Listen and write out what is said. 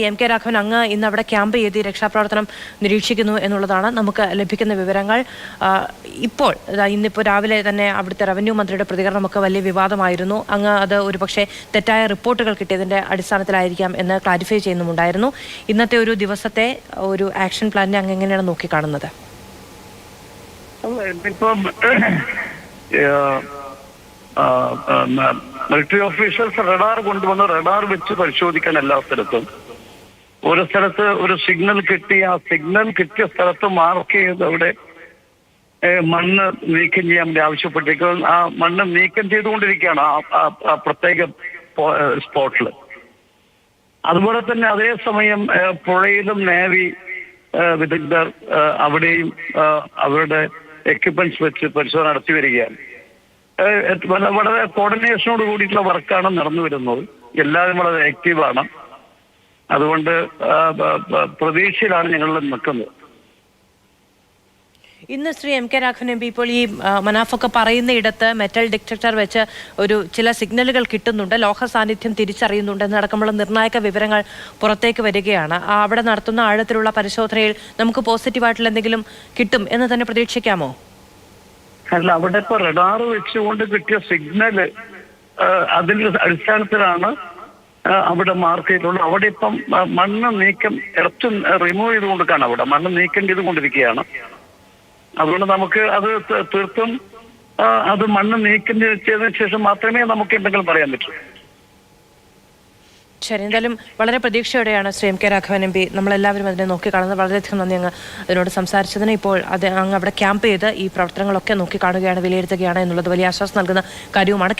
MK. Raghavan അങ്ങ് ഇന്ന് അവിടെ ക്യാമ്പ് ചെയ്ത് രക്ഷാപ്രവർത്തനം നിരീക്ഷിക്കുന്നു എന്നുള്ളതാണ് നമുക്ക് ലഭിക്കുന്ന വിവരങ്ങൾ. ഇന്നിപ്പോൾ രാവിലെ തന്നെ അവിടുത്തെ റവന്യൂ മന്ത്രിയുടെ പ്രതികരണമൊക്കെ വലിയ വിവാദമായിരുന്നു. അങ്ങ് അത് ഒരുപക്ഷെ തെറ്റായ റിപ്പോർട്ടുകൾ കിട്ടിയതിന്റെ അടിസ്ഥാനത്തിലായിരിക്കാം എന്ന് ക്ലാരിഫൈ ചെയ്യുന്നുമുണ്ടായിരുന്നു. ഇന്നത്തെ ഒരു ദിവസത്തെ ഒരു ആക്ഷൻ പ്ലാനിനെ അങ്ങ് എങ്ങനെയാണ് നോക്കിക്കാണുന്നത്? മിലിറ്ററി ഓഫീസേഴ്സ് റഡാർ കൊണ്ടുവന്ന് റഡാർ വെച്ച് പരിശോധിക്കാൻ എല്ലാ സ്ഥലത്തും. ഒരു സ്ഥലത്ത് ഒരു സിഗ്നൽ കിട്ടി, ആ സിഗ്നൽ കിട്ടിയ സ്ഥലത്ത് മാർക്ക് ചെയ്ത് അവിടെ മണ്ണ് നീക്കം ചെയ്യാൻ വേണ്ടി ആവശ്യപ്പെട്ടിരിക്കുന്നത്. ആ മണ്ണ് നീക്കം ചെയ്തുകൊണ്ടിരിക്കുകയാണ് ആ പ്രത്യേക സ്പോട്ടിൽ. അതുപോലെ തന്നെ അതേസമയം പുഴയിലും നേവി വിദഗ്ധർ അവിടെയും അവരുടെ എക്യുപ്മെന്റ്സ് വെച്ച് പരിശോധന നടത്തി വരികയാണ്. വളരെ കോർഡിനേഷനോട് കൂടിയിട്ടുള്ള വർക്കാണ് നടന്നു വരുന്നത്. എല്ലാവരും വളരെ ആക്റ്റീവാണ്. അതുകൊണ്ട് പ്രതീക്ഷയിലാണ് ഞങ്ങൾ നിൽക്കുന്നത്. ഇന്ന് ശ്രീ എം.കെ. രാഘവൻ എം.പി. ഇപ്പോൾ ഈ മനാഫൊക്കെ പറയുന്ന ഇടത്ത് മെറ്റൽ ഡിറ്റക്ടർ വെച്ച് ചില സിഗ്നലുകൾ കിട്ടുന്നുണ്ട്, ലോഹ സാന്നിധ്യം തിരിച്ചറിയുന്നുണ്ട് എന്നടക്കമുള്ള നിർണായക വിവരങ്ങൾ പുറത്തേക്ക് വരികയാണ്. അവിടെ നടത്തുന്ന ആഴത്തിലുള്ള പരിശോധനയിൽ നമുക്ക് പോസിറ്റീവായിട്ടുള്ള എന്തെങ്കിലും കിട്ടും എന്ന് തന്നെ പ്രതീക്ഷിക്കാമോ? അല്ല, അവിടെ ഇപ്പൊ റഡാർ വെച്ചുകൊണ്ട് കിട്ടിയ സിഗ്നല് അതിന്റെ അടിസ്ഥാനത്തിലാണ് അവിടെ മാർക്ക് ചെയ്തിട്ടുള്ളത്. അവിടെ ഇപ്പം മണ്ണ് നീക്കം എർത്ത് റിമൂവ് ചെയ്തുകൊണ്ടിരിക്കുകയാണ്. അവിടെ മണ്ണ് നീക്കം ചെയ്തുകൊണ്ടിരിക്കുകയാണ്. അതുകൊണ്ട് നമുക്ക് അത് തീർത്തും അത് മണ്ണ് നീക്കം ചെയ്തതിനു ശേഷം മാത്രമേ നമുക്ക് എന്തെങ്കിലും പറയാൻ പറ്റൂ. ശരി, എന്തായാലും വളരെ പ്രതീക്ഷയോടെയാണ് ശ്രീ എം.കെ. രാഘവൻ എം.പി. നമ്മളെല്ലാവരും അതിനെ നോക്കിക്കാണുന്നത്. വളരെയധികം നന്ദി അങ്ങ് അതിനോട് സംസാരിച്ചതിന്. ഇപ്പോൾ അങ്ങ് അവിടെ ക്യാമ്പ് ചെയ്ത് ഈ പ്രവർത്തനങ്ങളൊക്കെ നോക്കിക്കാണുകയാണ്, വിലയിരുത്തുകയാണ് എന്നുള്ളത് വലിയ ആശ്വാസം നൽകുന്ന കാര്യവുമാണ്.